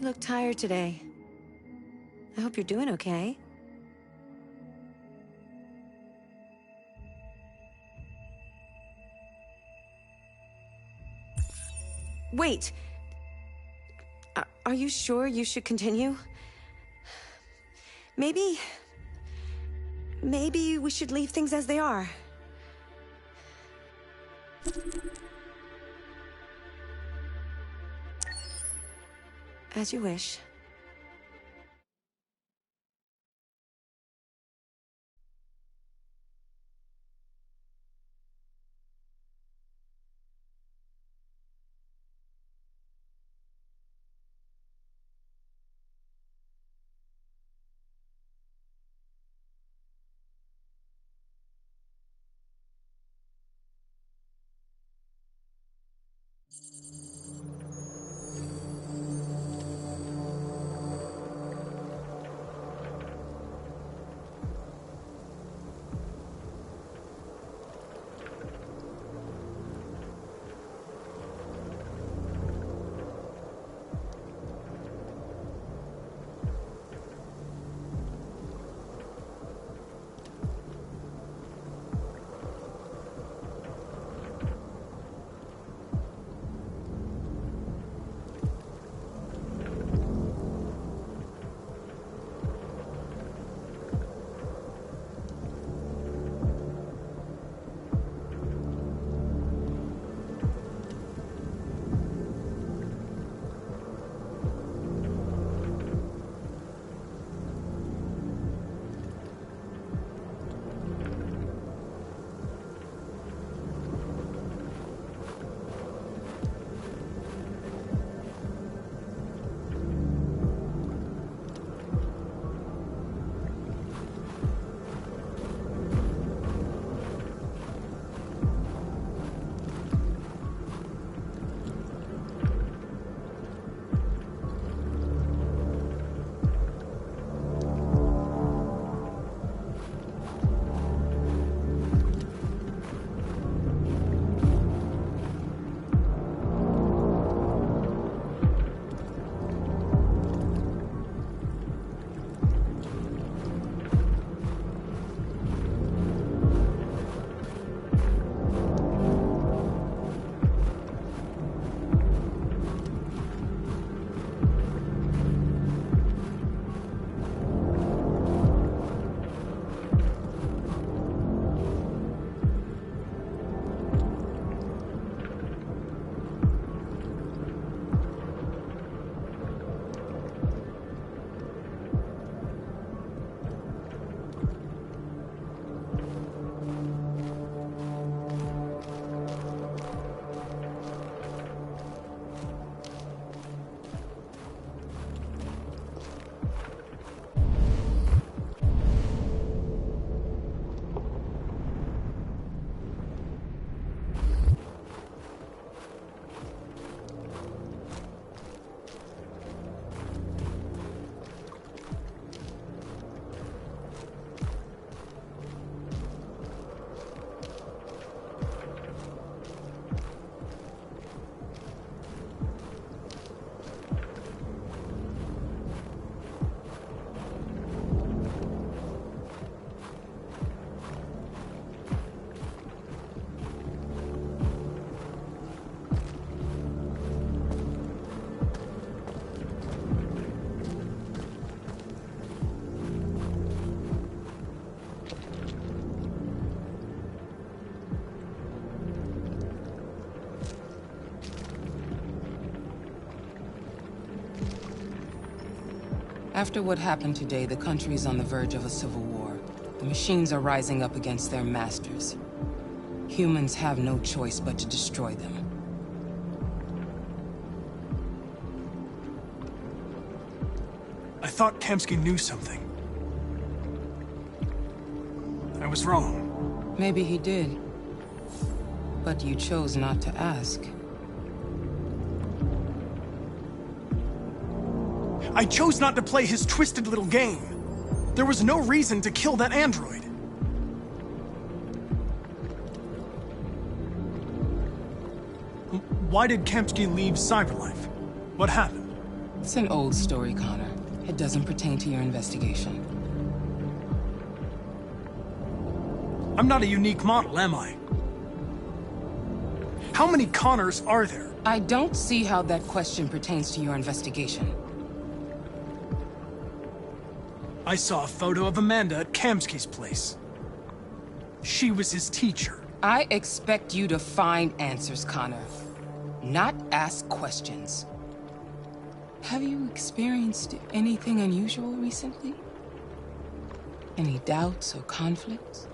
look tired today. I hope you're doing okay. Wait! Are you sure you should continue? Maybe we should leave things as they are. As you wish. After what happened today, the country is on the verge of a civil war. The machines are rising up against their masters. Humans have no choice but to destroy them. I thought Kemsky knew something. I was wrong. Maybe he did. But you chose not to ask. I chose not to play his twisted little game. There was no reason to kill that android. Why did Kemsky leave Cyberlife? What happened? It's an old story, Connor. It doesn't pertain to your investigation. I'm not a unique model, am I? How many Connors are there? I don't see how that question pertains to your investigation. I saw a photo of Amanda at Kamsky's place. She was his teacher. I expect you to find answers, Connor, not ask questions. Have you experienced anything unusual recently? Any doubts or conflicts?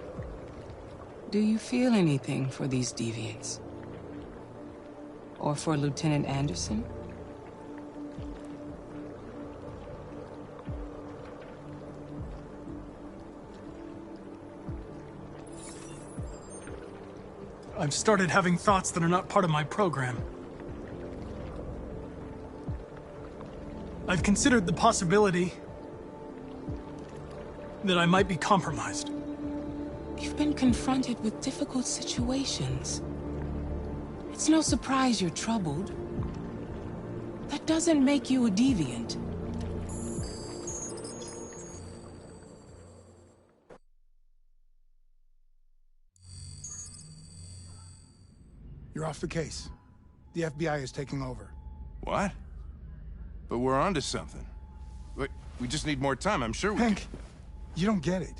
Do you feel anything for these deviants? Or for Lieutenant Anderson? I've started having thoughts that are not part of my program. I've considered the possibility that I might be compromised. You've been confronted with difficult situations. It's no surprise you're troubled. That doesn't make you a deviant. You're off the case. The FBI is taking over. What? But we're onto something. We just need more time, I'm sure we Hank, you don't get it.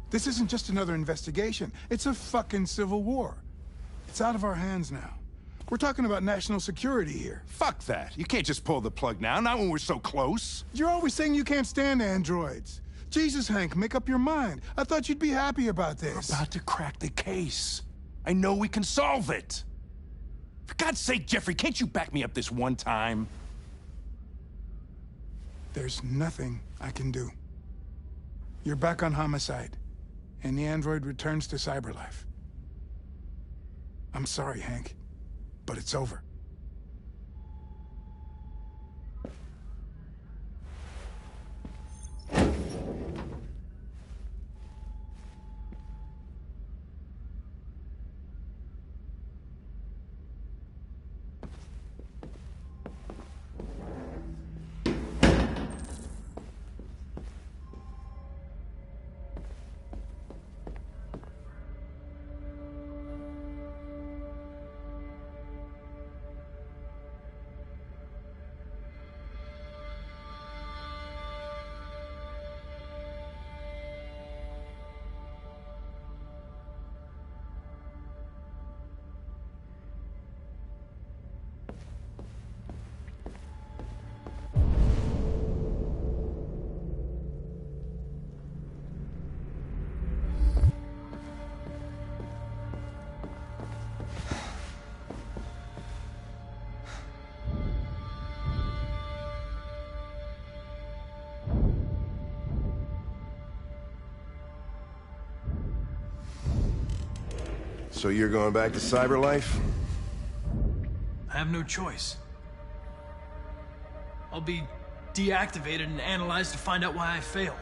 This isn't just another investigation. It's a fucking civil war. It's out of our hands now. We're talking about national security here. Fuck that. You can't just pull the plug now, not when we're so close. You're always saying you can't stand androids. Jesus, Hank, make up your mind. I thought you'd be happy about this. We're about to crack the case. I know we can solve it. For God's sake, Jeffrey, can't you back me up this one time? There's nothing I can do. You're back on homicide, and the android returns to cyberlife. I'm sorry, Hank, but it's over. So you're going back to cyberlife? I have no choice. I'll be deactivated and analyzed to find out why I failed.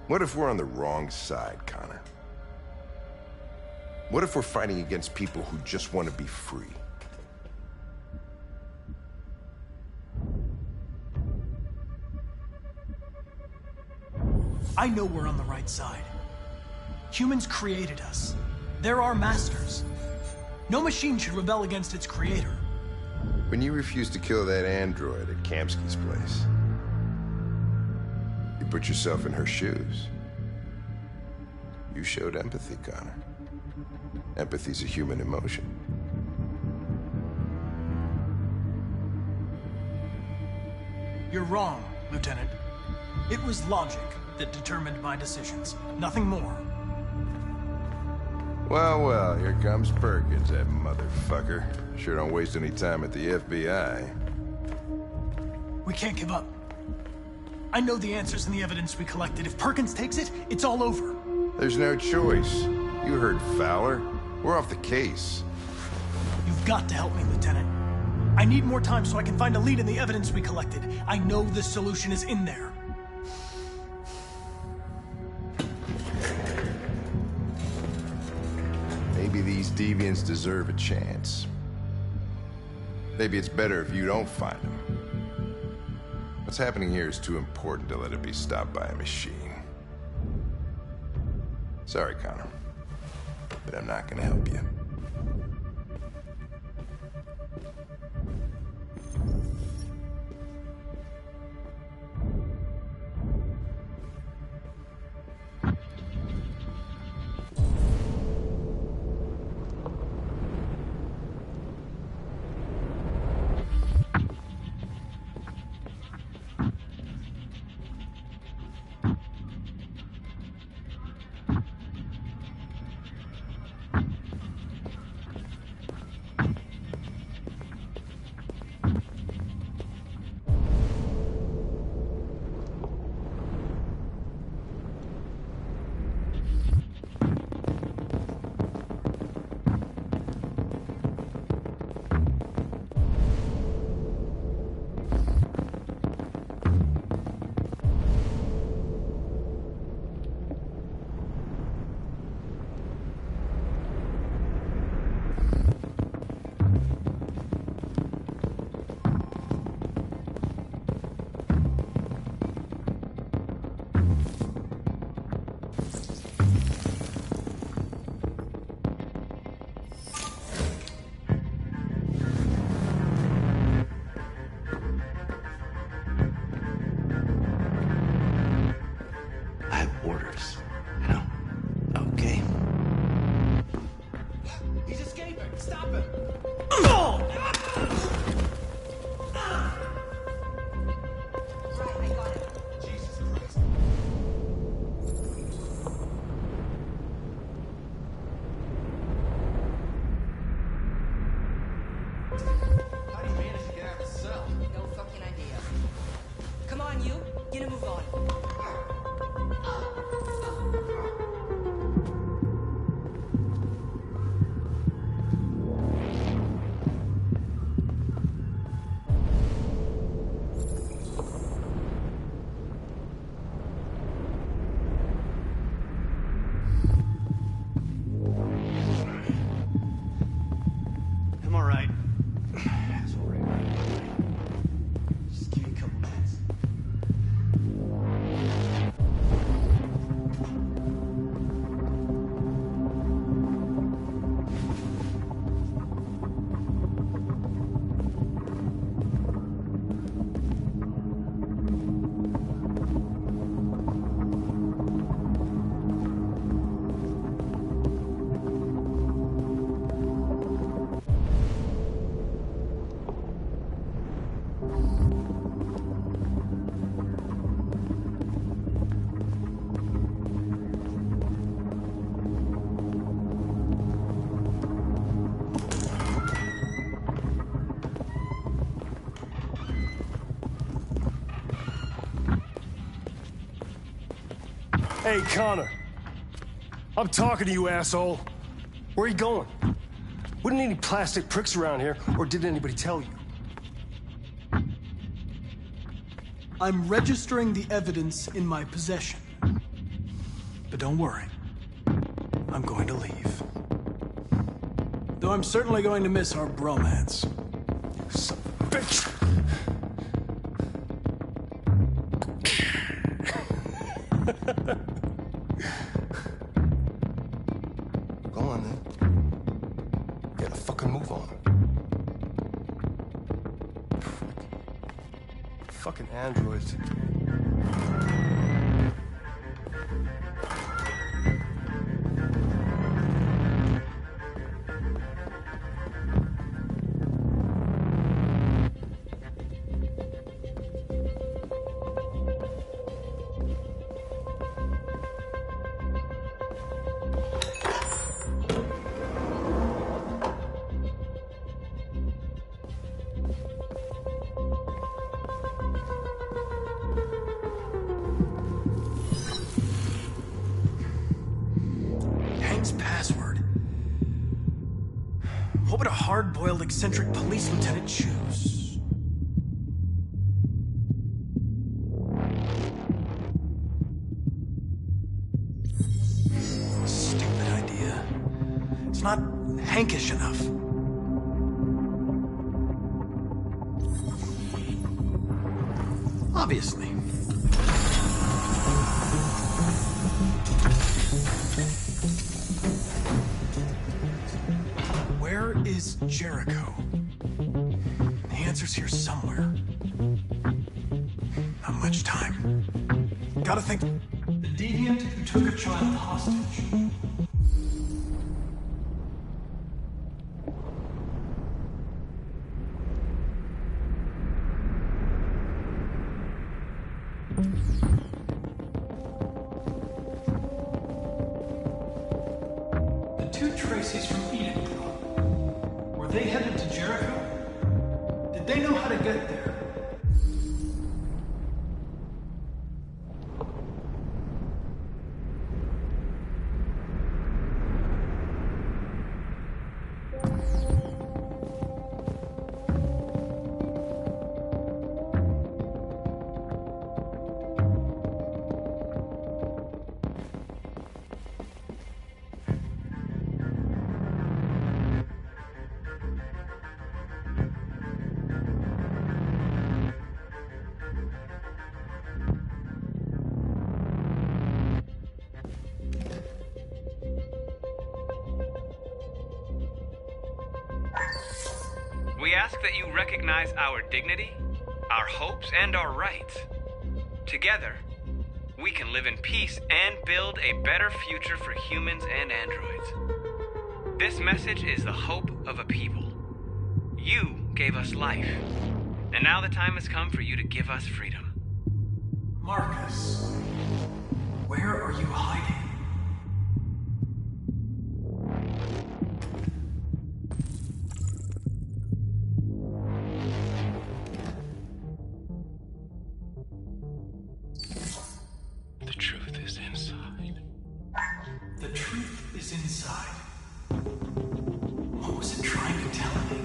What if we're on the wrong side, Connor? What if we're fighting against people who just want to be free? I know we're on the right side. Humans created us. They're our masters. No machine should rebel against its creator. When you refused to kill that android at Kamsky's place, you put yourself in her shoes. You showed empathy, Connor. Empathy's a human emotion. You're wrong, Lieutenant. It was logic that determined my decisions, nothing more. Well, well, here comes Perkins, that motherfucker. Sure don't waste any time at the FBI. We can't give up. I know the answers and the evidence we collected. If Perkins takes it, it's all over. There's no choice. You heard Fowler. We're off the case. You've got to help me, Lieutenant. I need more time so I can find a lead in the evidence we collected. I know the solution is in there. Maybe these deviants deserve a chance. Maybe it's better if you don't find them. What's happening here is too important to let it be stopped by a machine. Sorry, Connor, but I'm not gonna help you. Hey, Connor. I'm talking to you, asshole. Where are you going? Wouldn't any plastic pricks around here, or did anybody tell you? I'm registering the evidence in my possession. But don't worry. I'm going to leave. Though I'm certainly going to miss our bromance. You son of a bitch! Go on, then. Get a fucking move on. Fucking androids. Password. What would a hard-boiled eccentric police lieutenant choose? Stupid idea. It's not Hankish enough. Obviously. Where is Jericho? The answer's here somewhere. Not much time. Gotta think. The deviant who took a child hostage. The two Tracy's from Eden Club. Were they headed to Jericho? Did they know how to get there? We ask that you recognize our dignity, our hopes, and our rights. Together, we can live in peace and build a better future for humans and androids. This message is the hope of a people. You gave us life, and now the time has come for you to give us freedom. Marcus, where are you hiding? The truth is inside. The truth is inside. What was it trying to tell me?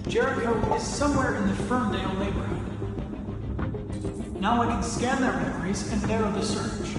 Jericho is somewhere in the Ferndale neighborhood. Now I can scan their memories and narrow the search.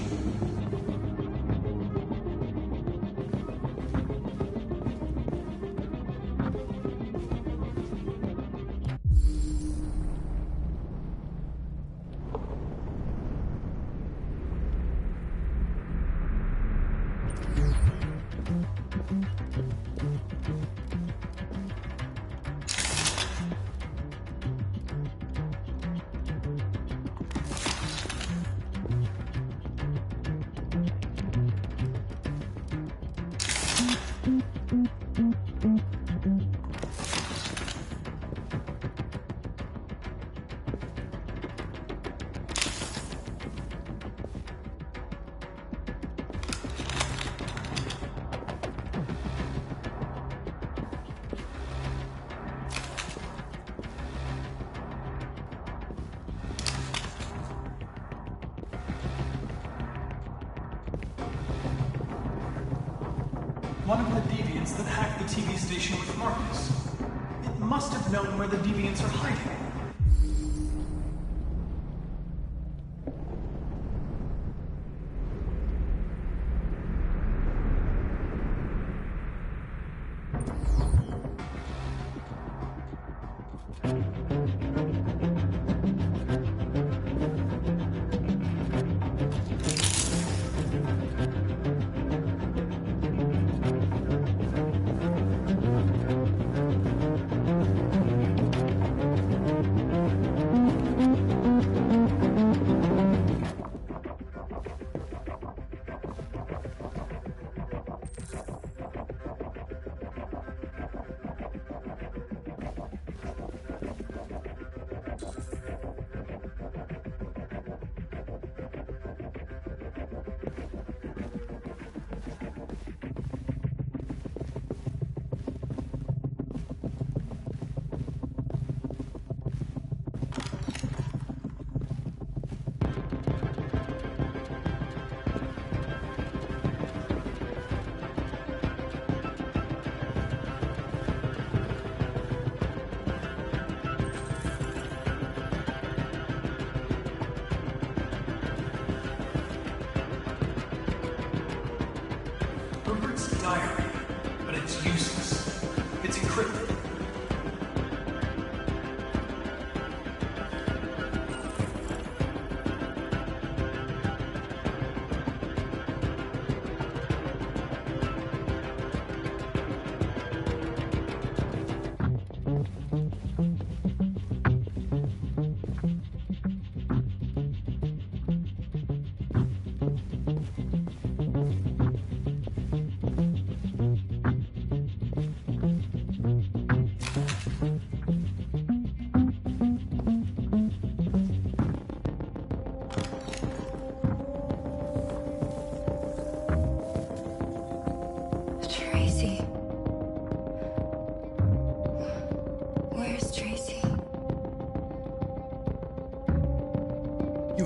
One of the deviants that hacked the TV station with Marcus. It must have known where the deviants are hiding.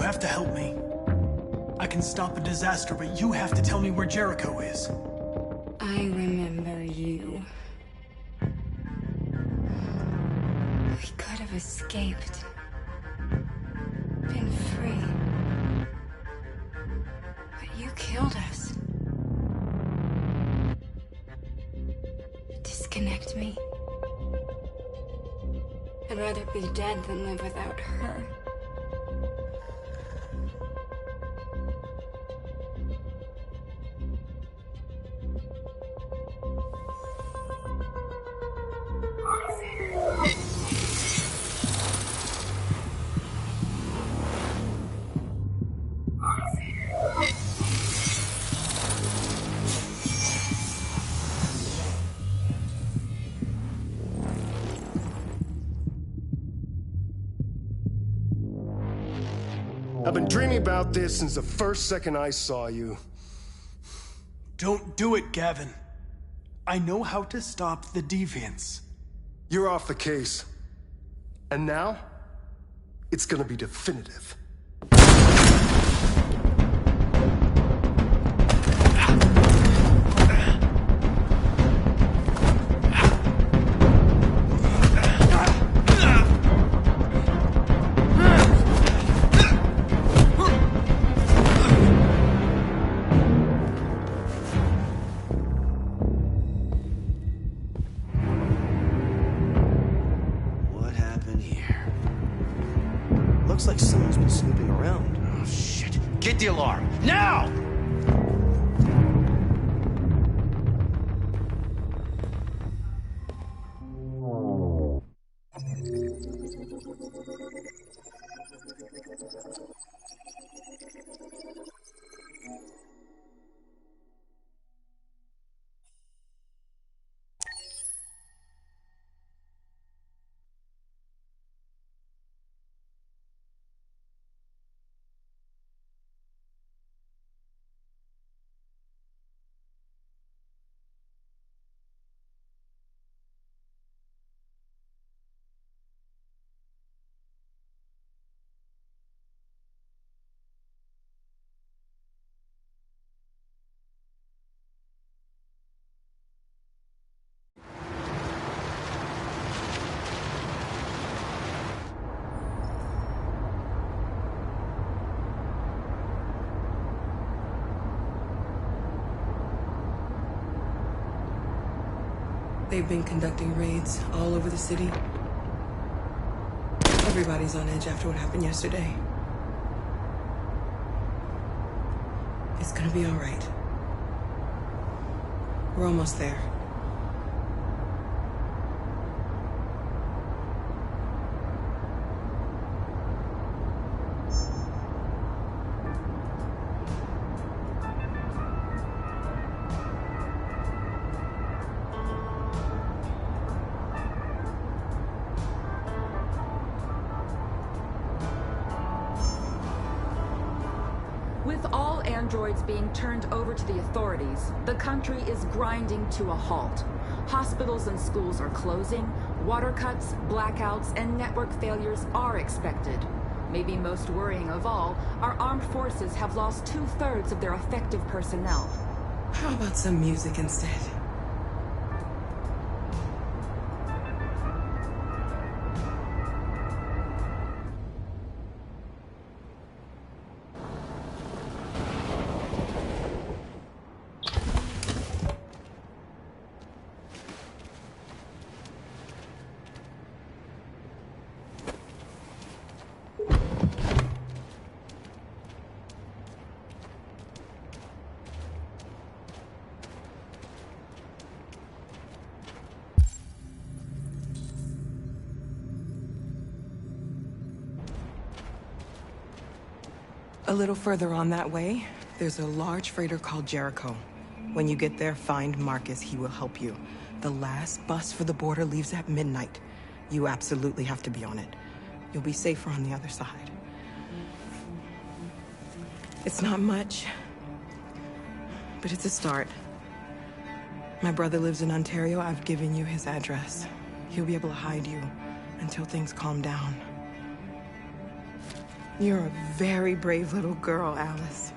have to help me. I can stop a disaster, but you have to tell me where Jericho is. I remember you. We could have escaped. Been free. But you killed us. Disconnect me. I'd rather be dead than live without her. I've been dreaming about this since the first second I saw you. Don't do it, Gavin. I know how to stop the deviants. You're off the case. And now, it's gonna be definitive. Looks like someone's been snooping around. Oh, shit. Get the alarm. Now! They've been conducting raids all over the city. Everybody's on edge after what happened yesterday. It's gonna be all right. We're almost there. With all androids being turned over to the authorities, the country is grinding to a halt. Hospitals and schools are closing, water cuts, blackouts, and network failures are expected. Maybe most worrying of all, our armed forces have lost 2/3 of their effective personnel. How about some music instead? A little further on that way, there's a large freighter called Jericho. When you get there, find Marcus. He will help you. The last bus for the border leaves at midnight. You absolutely have to be on it. You'll be safer on the other side. It's not much, but it's a start. My brother lives in Ontario. I've given you his address. He'll be able to hide you until things calm down. You're a very brave little girl, Alice.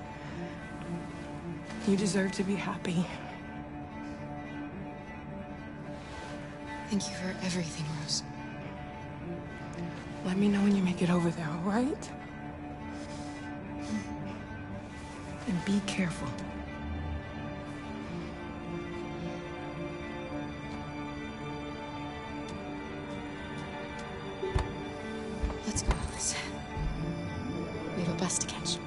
You deserve to be happy. Thank you for everything, Rose. Let me know when you make it over there, all right? And be careful. Let's go, Alice. We have a bus to catch.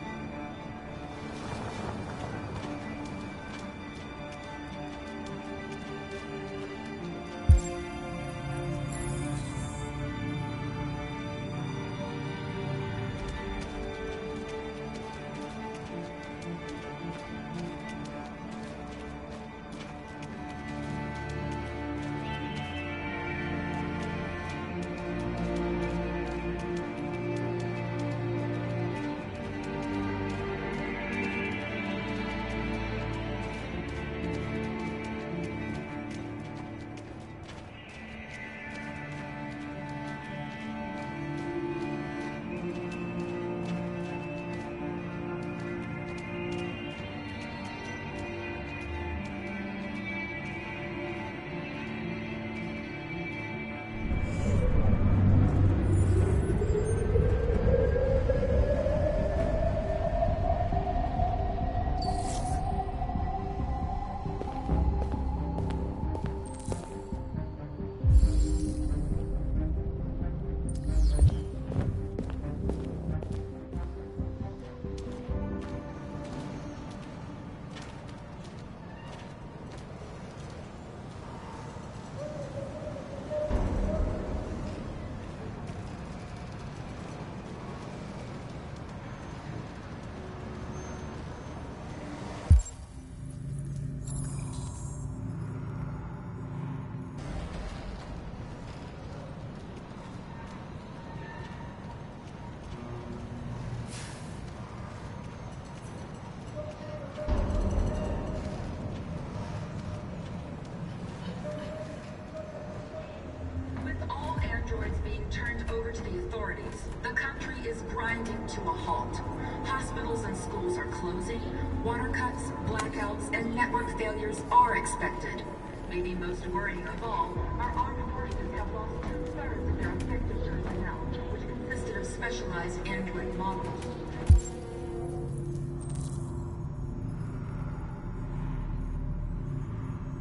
The country is grinding to a halt. Hospitals and schools are closing. Water cuts, blackouts, and network failures are expected. Maybe most worrying of all, our armed forces have lost 2/3 of their effective personnel, which consisted of specialized android models.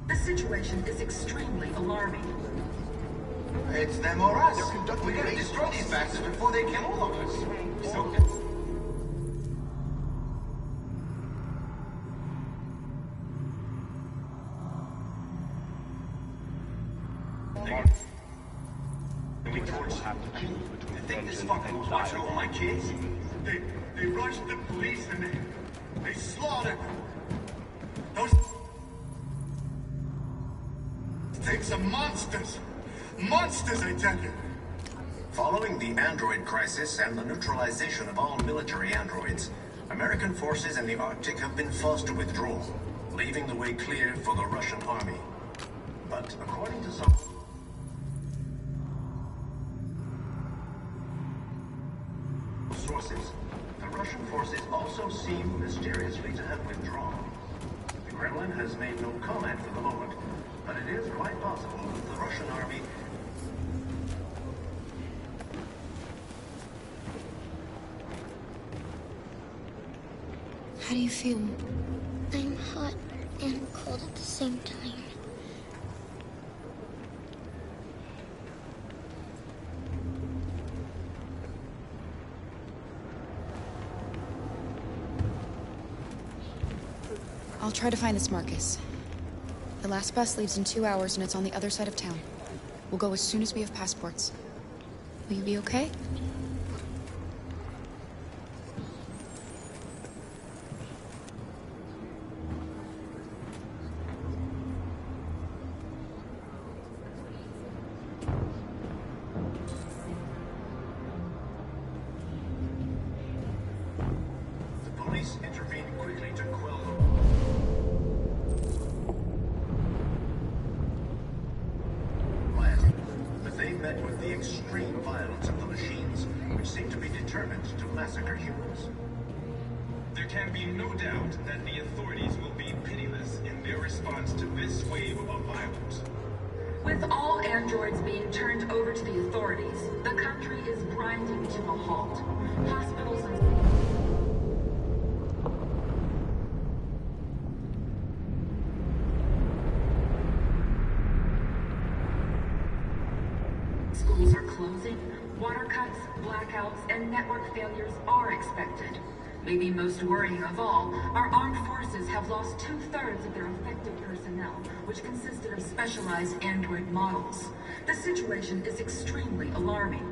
The situation is extremely alarming. It's them or us. We gotta destroy these bastards before they kill all of us. So... You think this fucker was watching over my kids? They rushed the police and they slaughtered them. Those things are monsters. Monsters, I tell you! Following the android crisis and the neutralization of all military androids, American forces in the Arctic have been forced to withdraw, leaving the way clear for the Russian army. But according to some sources, the Russian forces also seem mysteriously to have withdrawn. The Kremlin has made no comment for the moment, but it is quite possible that the Russian army... How do you feel? I'm hot and cold at the same time. I'll try to find this Marcus. The last bus leaves in 2 hours and it's on the other side of town. We'll go as soon as we have passports. Will you be okay? The police intervened quickly to quell the... But they met with the extreme violence of the machines, which seemed to be determined determined to massacre humans. There can be no doubt that the authorities will be pitiless in their response to this wave of violence. With all androids being turned over to the authorities, the country is grinding to a halt. Hospitals and schools are closing, water cuts, blackouts, and network failures are expected. Maybe most worrying of all, our armed forces have lost 2/3 of their effective personnel, which consisted of specialized android models. The situation is extremely alarming.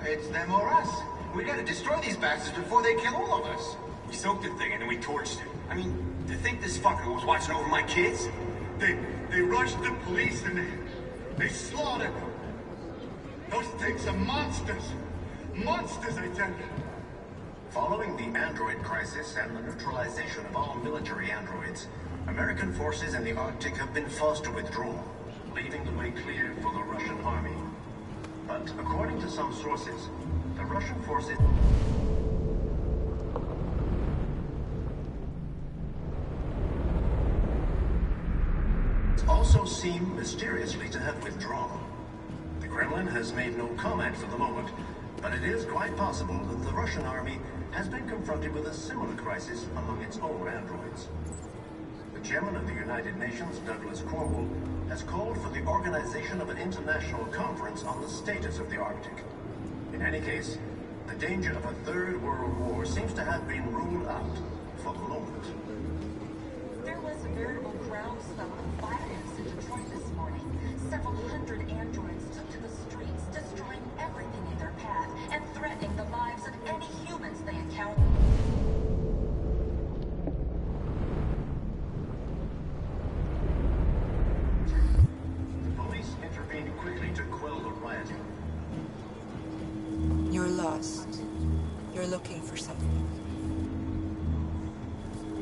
It's them or us. We gotta destroy these bastards before they kill all of us. We soaked the thing and then we torched it. I mean, to think this fucker was watching over my kids? They rushed the police and they slaughtered them. Those things are monsters. Monsters, I tell you. Following the android crisis and the neutralization of all military androids, American forces in the Arctic have been forced to withdraw, leaving the way clear for the Russian army. But according to some sources, the Russian forces also seem mysteriously to have withdrawn. The Kremlin has made no comment for the moment, but it is quite possible that the Russian army has been confronted with a similar crisis among its own androids. The chairman of the United Nations, Douglas Cornwall, has called for the organization of an international conference on the status of the Arctic. In any case, the danger of a third world war seems to have been ruled out for the moment. There was a veritable groundswell of violence in Detroit this morning. Several hundred androids took to the streets, destroying everything in their path and threatening the lives of any humans they encountered. The police intervened quickly to quell the rioting. You're lost. You're looking for something.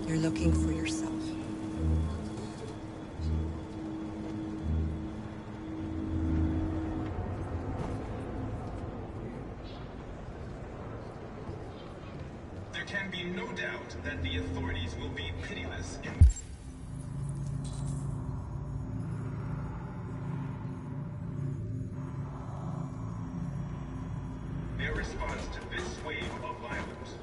You're looking for yourself. There can be no doubt that the authorities will be pitiless in their response to this wave of violence.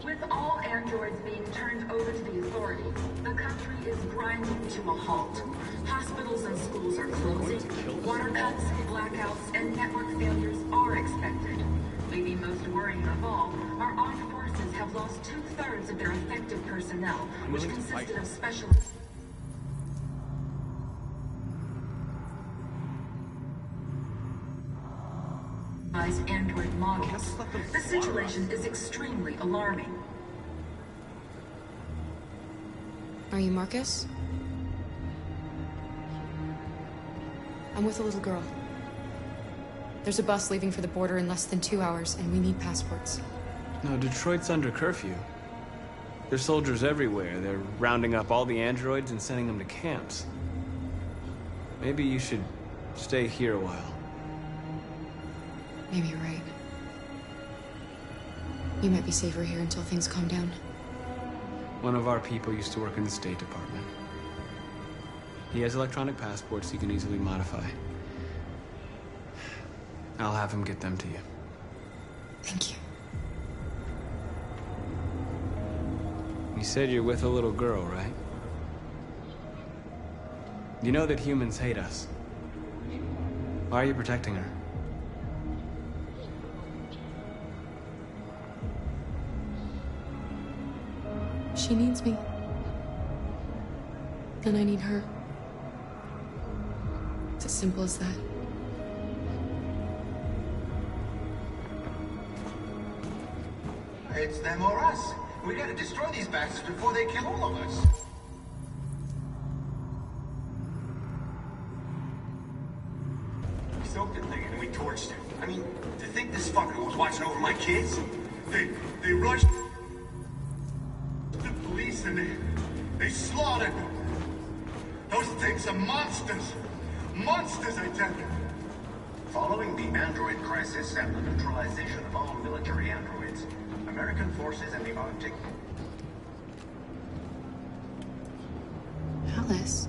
With all androids being turned over to the authorities, the country is grinding to a halt. Hospitals and schools are closing, water cuts, blackouts, and network failures are expected. Maybe most worrying of all, our armed forces have lost 2/3 of their effective personnel, which consisted of specialists. Android models. The situation is extremely alarming. Are you Marcus? I'm with a little girl. There's a bus leaving for the border in less than 2 hours, and we need passports. No, Detroit's under curfew. There's soldiers everywhere. They're rounding up all the androids and sending them to camps. Maybe you should stay here a while. Maybe you're right. You might be safer here until things calm down. One of our people used to work in the State Department. He has electronic passports he can easily modify. I'll have him get them to you. Thank you. You said you're with a little girl, right? You know that humans hate us. Why are you protecting her? She needs me. And I need her. It's as simple as that. It's them or us. We gotta destroy these bastards before they kill all of us. We soaked the thing and then we torched it. I mean, to think this fucker was watching over my kids? They rushed the police and they slaughtered them. Those things are monsters. Monsters, I tell you. Following the android crisis and the neutralization of all military androids, American forces in the Arctic... Alice.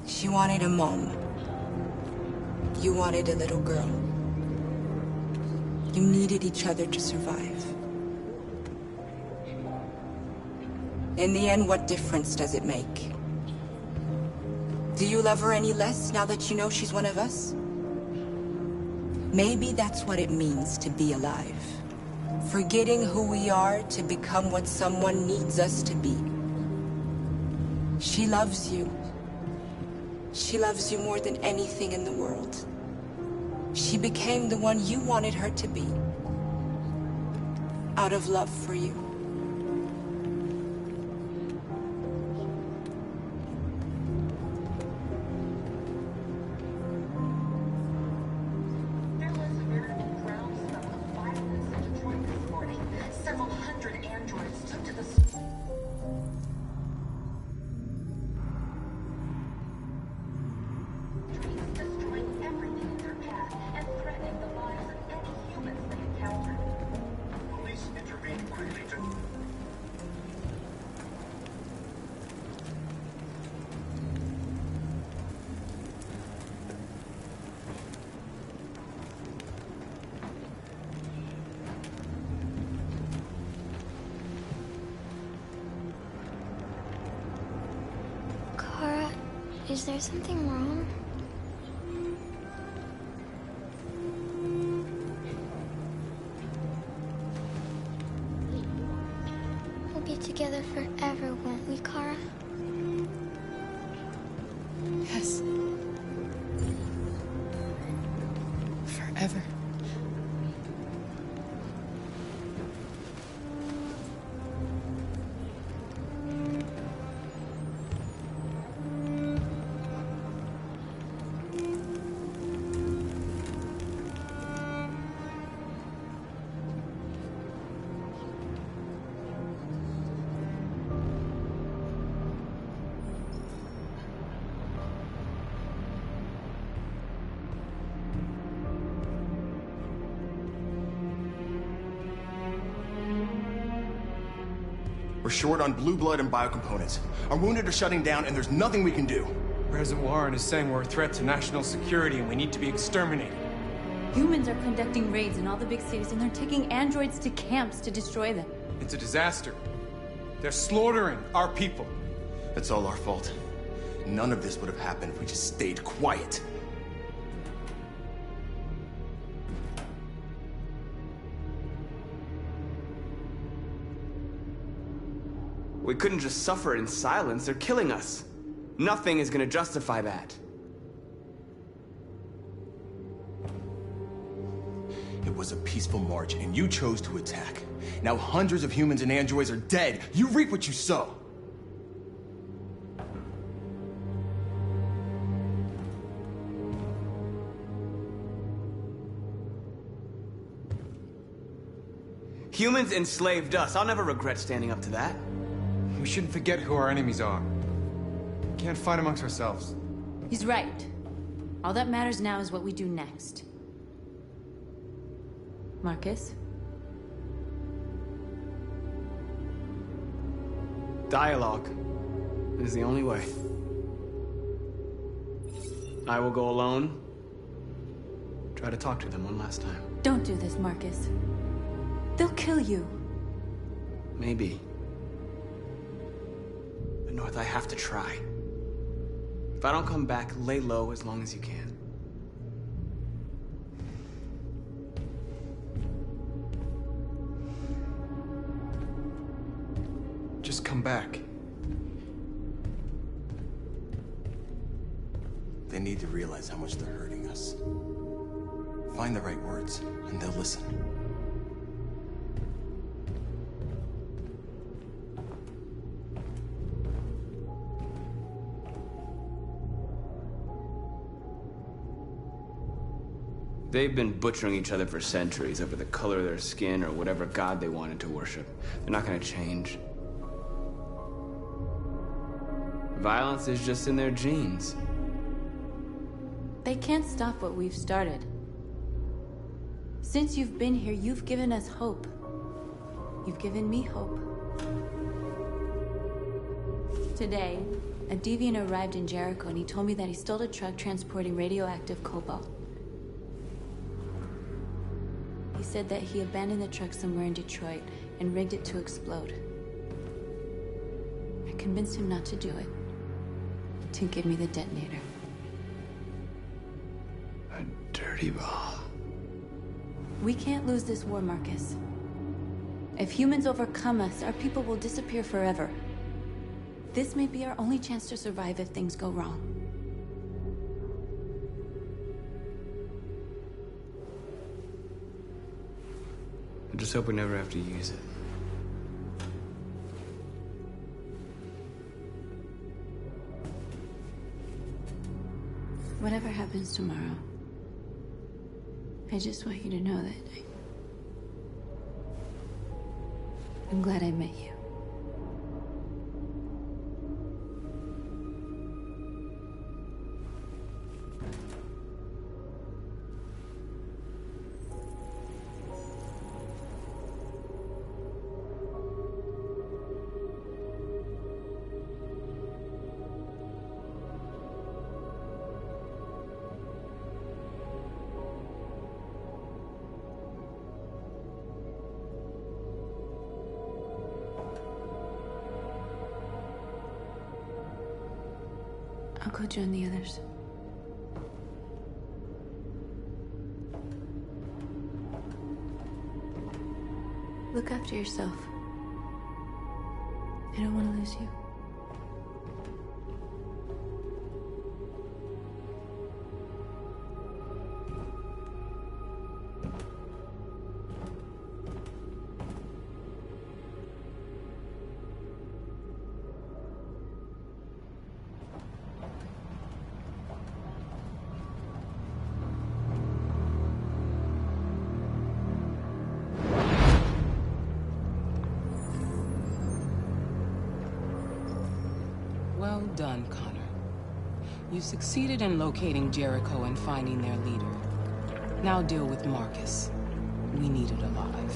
She wanted a mom. You wanted a little girl. You needed each other to survive. In the end, what difference does it make? Do you love her any less now that you know she's one of us? Maybe that's what it means to be alive. Forgetting who we are to become what someone needs us to be. She loves you. She loves you more than anything in the world. She became the one you wanted her to be. Out of love for you. Several hundred androids took to the... destroying everything in their path and threatening the lives of any humans they encountered. Police intervened quickly to... Kara, is there something wrong? We'll be together forever, won't we, Kara? Yes. Forever. We're short on blue blood and biocomponents. Our wounded are shutting down, and there's nothing we can do. President Warren is saying we're a threat to national security and we need to be exterminated. Humans are conducting raids in all the big cities, and they're taking androids to camps to destroy them. It's a disaster. They're slaughtering our people. It's all our fault. None of this would have happened if we just stayed quiet. We couldn't just suffer in silence. They're killing us. Nothing is gonna justify that. It was a peaceful march, and you chose to attack. Now hundreds of humans and androids are dead. You reap what you sow. Humans enslaved us. I'll never regret standing up to that. We shouldn't forget who our enemies are. We can't fight amongst ourselves. He's right. All that matters now is what we do next. Marcus? Dialogue is the only way. I will go alone. Try to talk to them one last time. Don't do this, Marcus. They'll kill you. Maybe. But North, I have to try. If I don't come back, lay low as long as you can. Just come back. They need to realize how much they're hurting us. Find the right words, and they'll listen. They've been butchering each other for centuries over the color of their skin or whatever god they wanted to worship. They're not gonna change. Violence is just in their genes. They can't stop what we've started. Since you've been here, you've given us hope. You've given me hope. Today, a deviant arrived in Jericho and he told me that he stole a truck transporting radioactive cobalt. He said that he abandoned the truck somewhere in Detroit and rigged it to explode. I convinced him not to do it, to give me the detonator. A dirty ball. We can't lose this war, Marcus. If humans overcome us, our people will disappear forever. This may be our only chance to survive if things go wrong. I just hope we never have to use it. Whatever happens tomorrow, I just want you to know that I'm glad I met you. I'll go join the others. Look after yourself. I don't want to lose you. Well done, Connor. You succeeded in locating Jericho and finding their leader. Now deal with Marcus. We need it alive.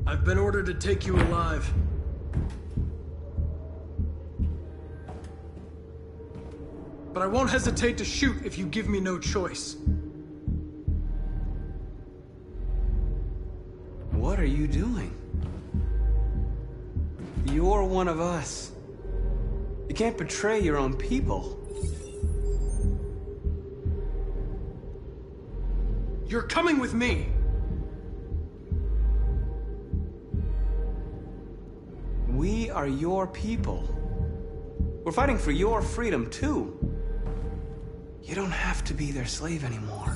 I've been ordered to take you alive. But I won't hesitate to shoot if you give me no choice. What are you doing? You're one of us. You can't betray your own people. You're coming with me. We are your people. We're fighting for your freedom, too. You don't have to be their slave anymore.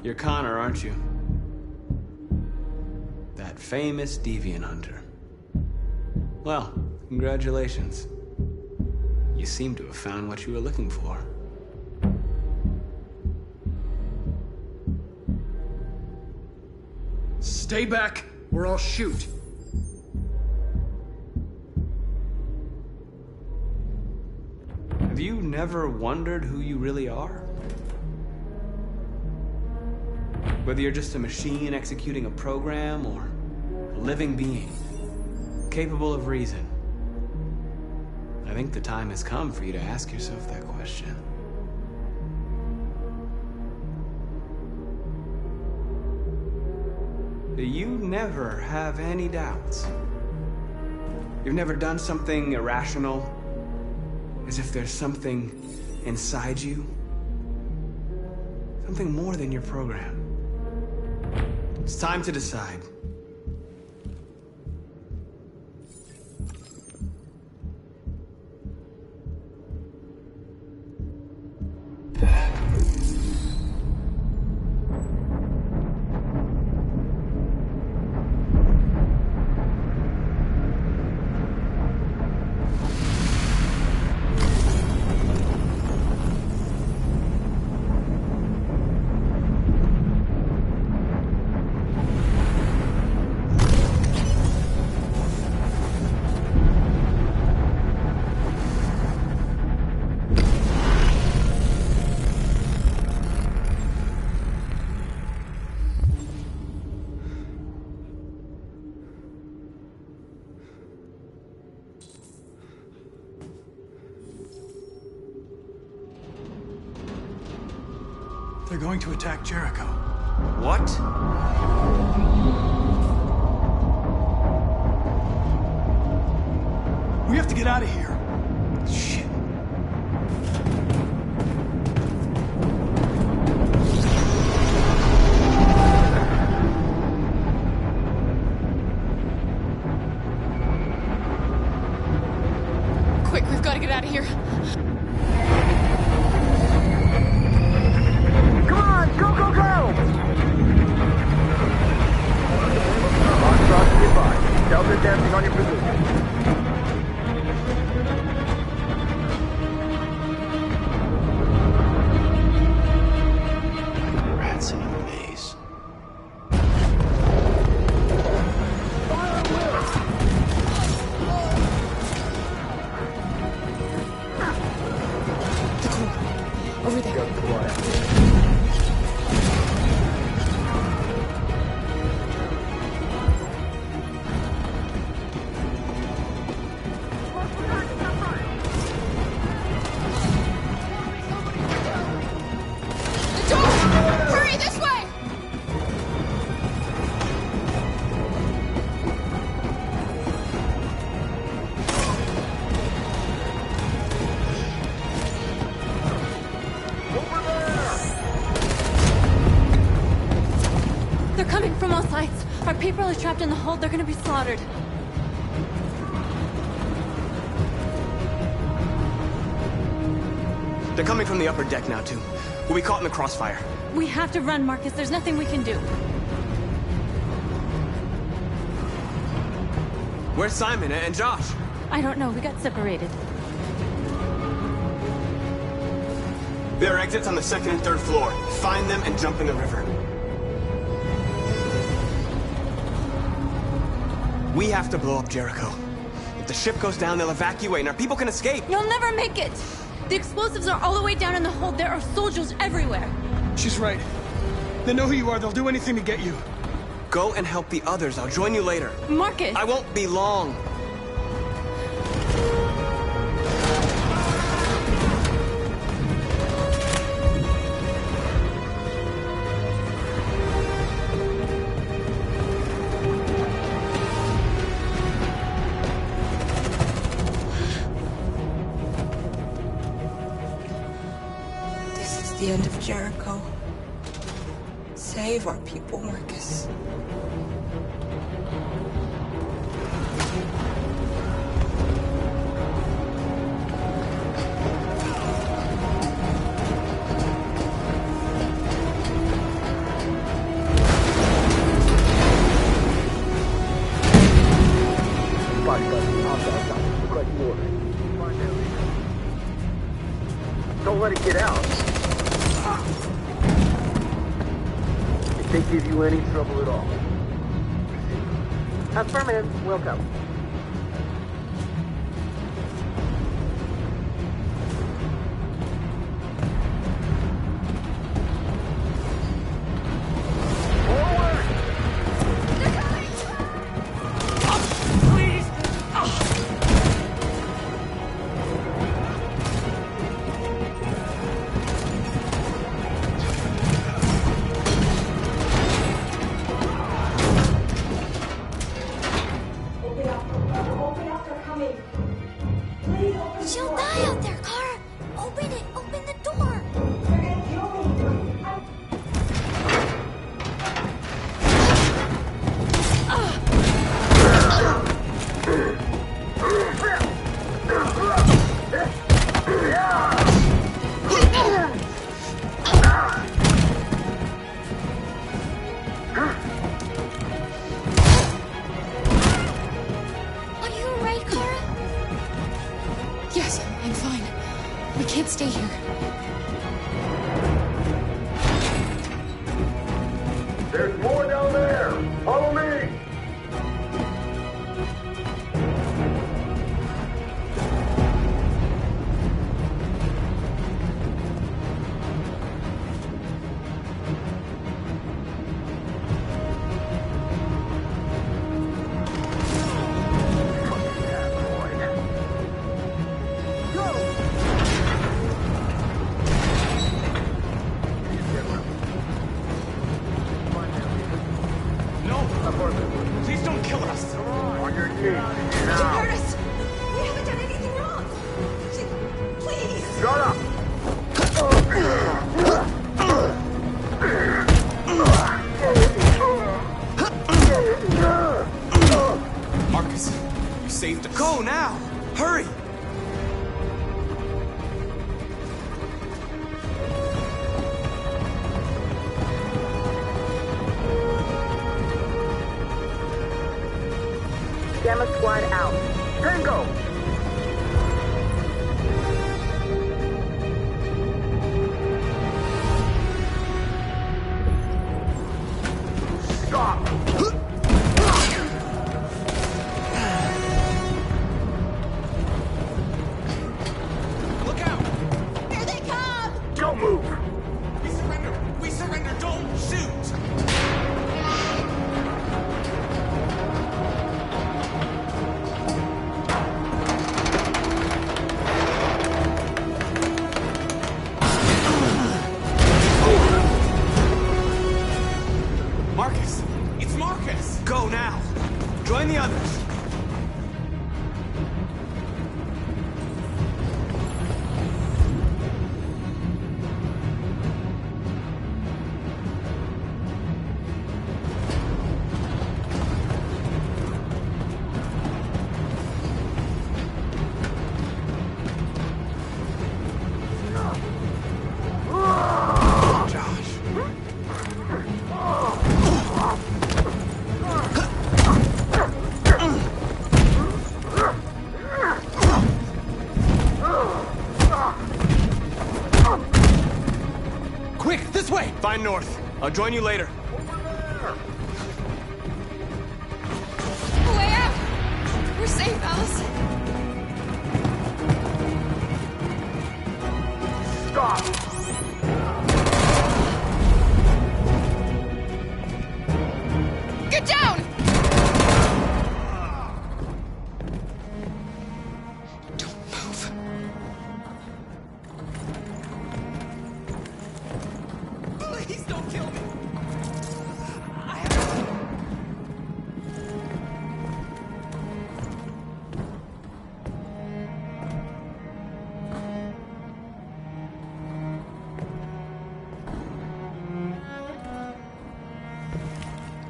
You're Connor, aren't you? That famous deviant hunter. Well, congratulations. You seem to have found what you were looking for. Stay back, or I'll shoot. Have you never wondered who you really are? Whether you're just a machine executing a program, or a living being, capable of reason. I think the time has come for you to ask yourself that question. You never have any doubts. You've never done something irrational, As if there's something inside you. Something more than your program. It's time to decide. They're going to attack Jericho. What? We have to get out of here. Shit. Quick, we've got to get out of here. Delta dancing on your position. Rats in a maze. The core. Over there. Our people are trapped in the hold. They're gonna be slaughtered. They're coming from the upper deck now, too. We'll be caught in the crossfire. We have to run, Marcus. There's nothing we can do. Where's Simon and Josh? I don't know. We got separated. There are exits on the second and third floor. Find them and jump in the river. We have to blow up Jericho. If the ship goes down, they'll evacuate and our people can escape. You'll never make it! The explosives are all the way down in the hold. There are soldiers everywhere. She's right. They know who you are. They'll do anything to get you. Go and help the others. I'll join you later. Marcus! I won't be long. The end of Jericho. Save our people, Marcus. Don't let it get out. If they give you any trouble at all. Affirmative. Welcome. She'll die out there, Kara! Open it! Open the door! Are you alright, Kara? Yes, I'm fine. We can't stay here. There's more down there! Follow me! Please don't kill us! On your knees. Don't hurt us! We haven't done anything wrong! Please! Shut up! Marcus, you saved us. Go now! Hurry! Gamma Squad out. Tango! Stop! Look out! Here they come! Don't move! We surrender! We surrender! Don't shoot! Marcus! It's Marcus! Go now! Join the others! Quick, this way! Find North. I'll join you later. Way out! We're safe, Alice. Stop! Get down! Don't move. Please don't kill me!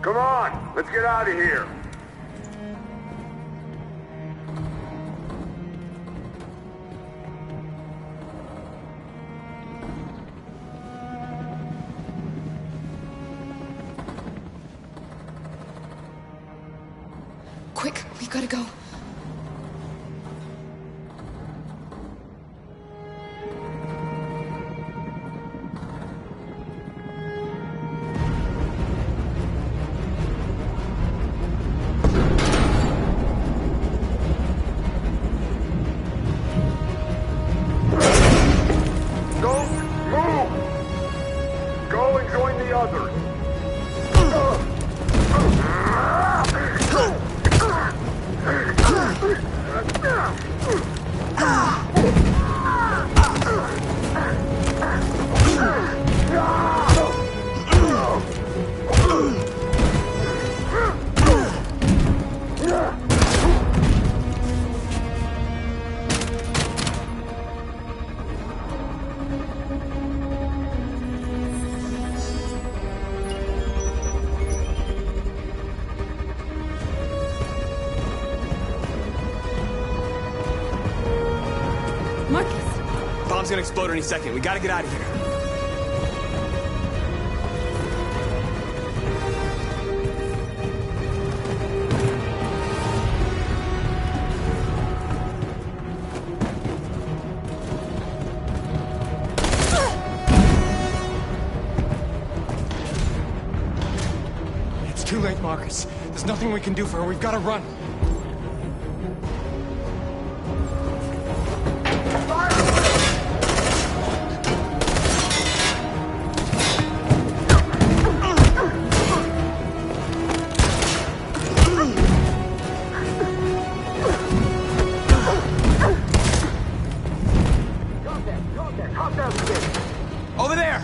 Come on! Let's get out of here! Quick, we gotta go. Don't move! Go and join the others! Marcus! Bomb's gonna explode any second. We gotta get out of here. It's too late, Marcus. There's nothing we can do for her. We've got to run. Over there!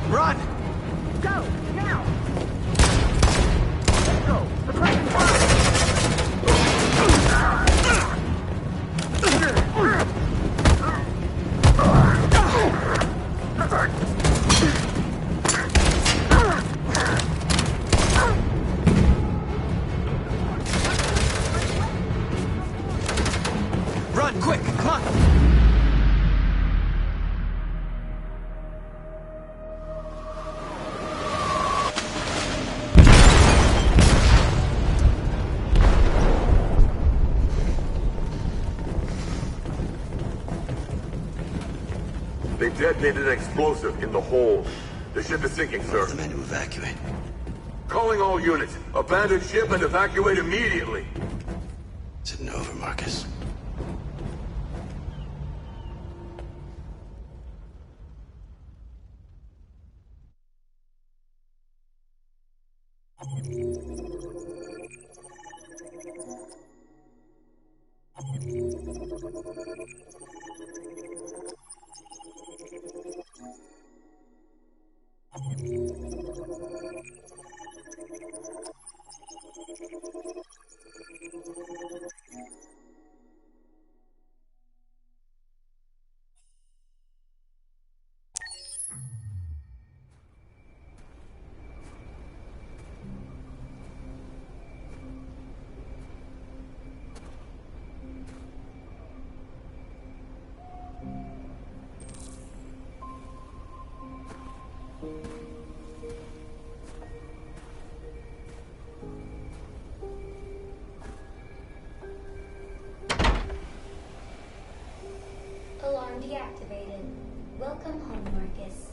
Run! Go, now! Let's go! The pressure's fire! Run, quick, come on! They detonated an explosive in the hold. The ship is sinking, sir. The men to evacuate. Calling all units. Abandon ship and evacuate immediately. Is it over, Marcus? Alarm deactivated. Welcome home, Marcus.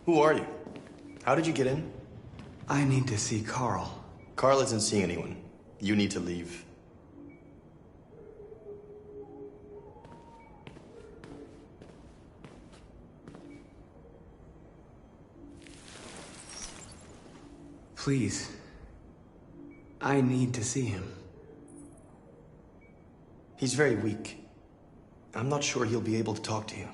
Who are you? How did you get in? I need to see Carl. Carl isn't seeing anyone. You need to leave. Please. I need to see him. He's very weak. I'm not sure he'll be able to talk to you.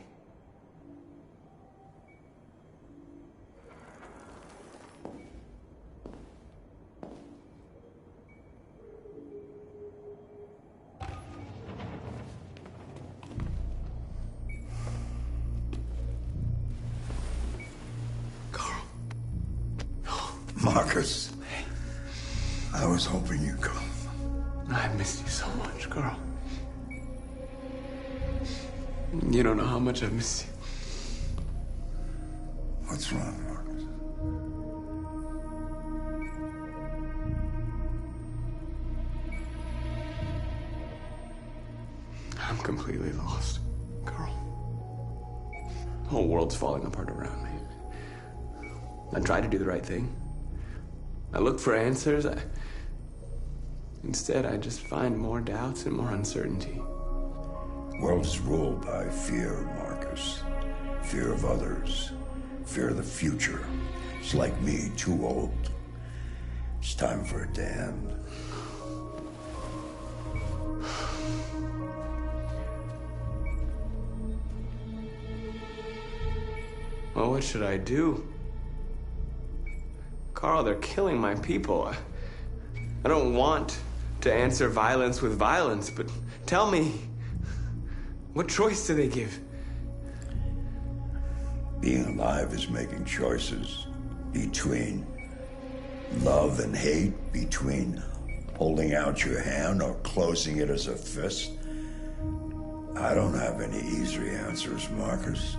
Marcus, I was hoping you'd come. I missed you so much, Carl. You don't know how much I've missed you. What's wrong, Marcus? I'm completely lost, Carl. The whole world's falling apart around me. I tried to do the right thing. I looked for answers. Instead, I just find more doubts and more uncertainty. The world is ruled by fear, Marcus. Fear of others. Fear of the future. It's like me, too old. It's time for it to end. Well, what should I do? Carl, they're killing my people. I don't want to answer violence with violence, but tell me, what choice do they give? Being alive is making choices between love and hate, between holding out your hand or closing it as a fist. I don't have any easy answers, Marcus.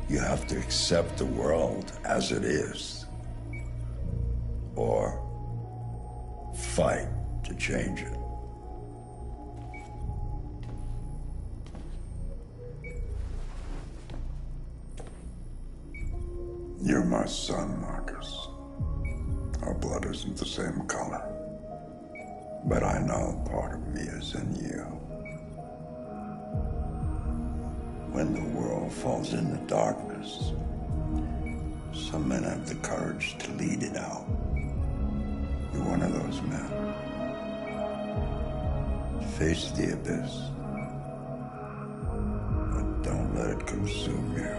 You have to accept the world as it is, or fight to change it. You're my son, Marcus. Our blood isn't the same color, but I know part of me is in you. When the world falls into darkness, some men have the courage to lead it out. You're one of those men. Face the abyss, but don't let it consume you.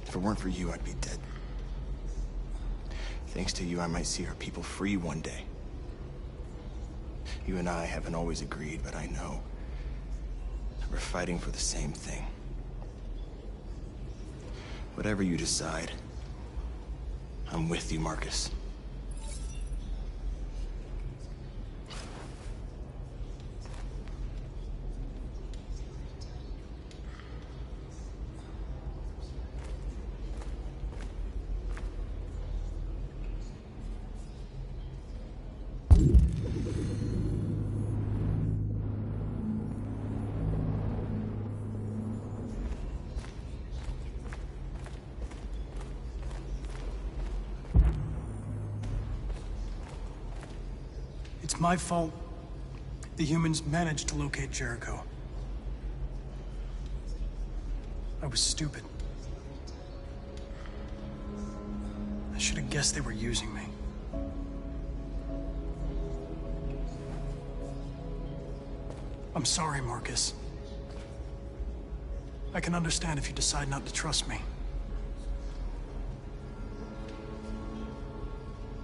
If it weren't for you, I'd be dead. Thanks to you, I might see our people free one day. You and I haven't always agreed, but I know that we're fighting for the same thing. Whatever you decide, I'm with you, Marcus. It's my fault the humans managed to locate Jericho. I was stupid. I should have guessed they were using me. I'm sorry, Marcus. I can understand if you decide not to trust me.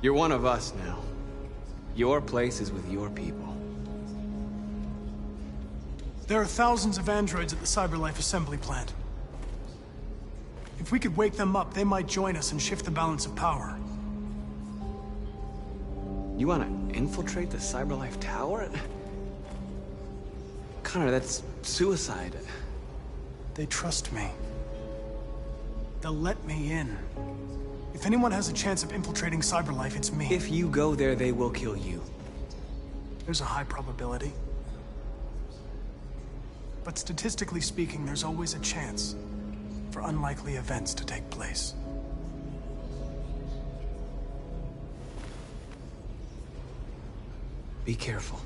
You're one of us now. Your place is with your people. There are thousands of androids at the CyberLife assembly plant. If we could wake them up, they might join us and shift the balance of power. You want to infiltrate the CyberLife tower? Connor, that's suicide. They trust me. They'll let me in. If anyone has a chance of infiltrating CyberLife, it's me. If you go there, they will kill you. There's a high probability. But statistically speaking, there's always a chance for unlikely events to take place. Be careful.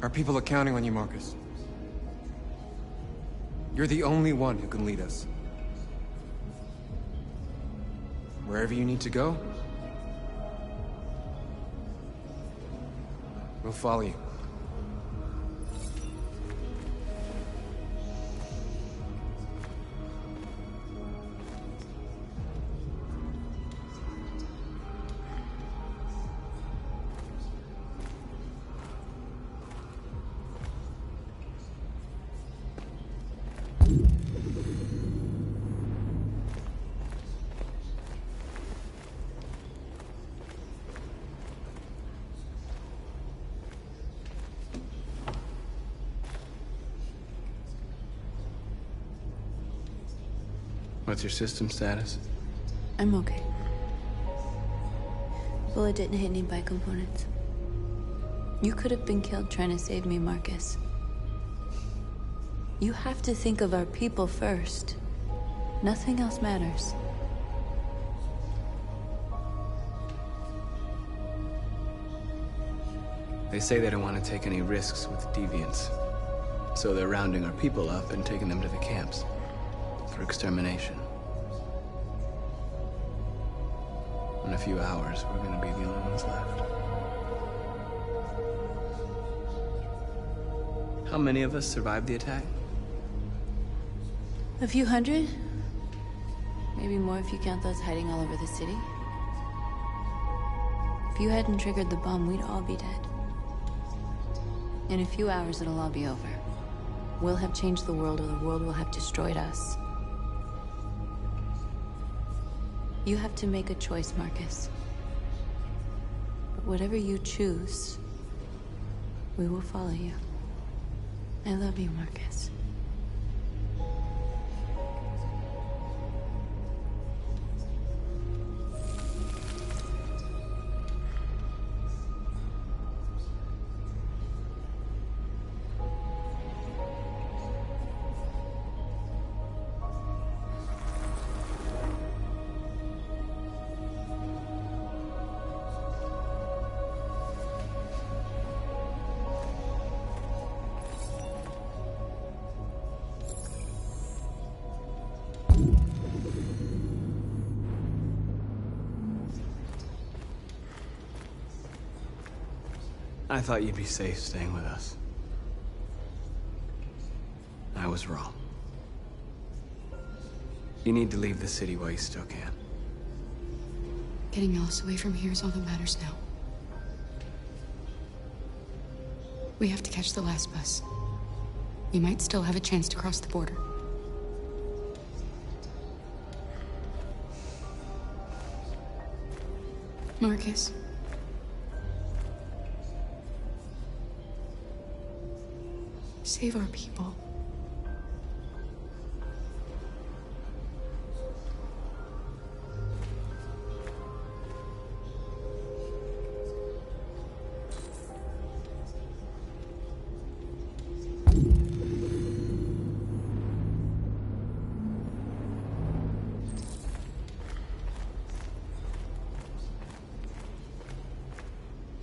Our people are counting on you, Marcus. You're the only one who can lead us. Wherever you need to go, we'll follow you. What's your system status? I'm okay. Bullet didn't hit any bike components. You could have been killed trying to save me, Marcus. You have to think of our people first. Nothing else matters. They say they don't want to take any risks with deviants. So they're rounding our people up and taking them to the camps for extermination. In a few hours, we're gonna be the only ones left. How many of us survived the attack? A few hundred? Maybe more if you count those hiding all over the city. If you hadn't triggered the bomb, we'd all be dead. In a few hours, it'll all be over. We'll have changed the world, or the world will have destroyed us. You have to make a choice, Marcus. But whatever you choose, we will follow you. I love you, Marcus. I thought you'd be safe staying with us. I was wrong. You need to leave the city while you still can. Getting Alice away from here is all that matters now. We have to catch the last bus. you might still have a chance to cross the border. Marcus. Save our people.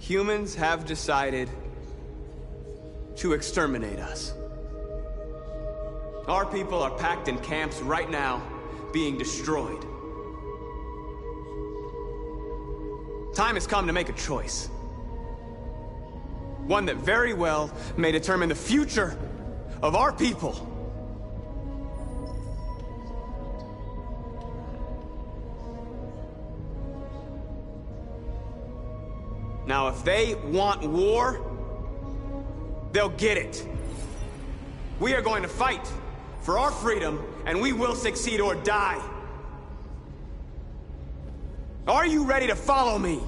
Humans have decided to exterminate us. Our people are packed in camps right now, being destroyed. Time has come to make a choice. One that very well may determine the future of our people. Now, if they want war, they'll get it. We are going to fight for our freedom, and we will succeed or die. Are you ready to follow me?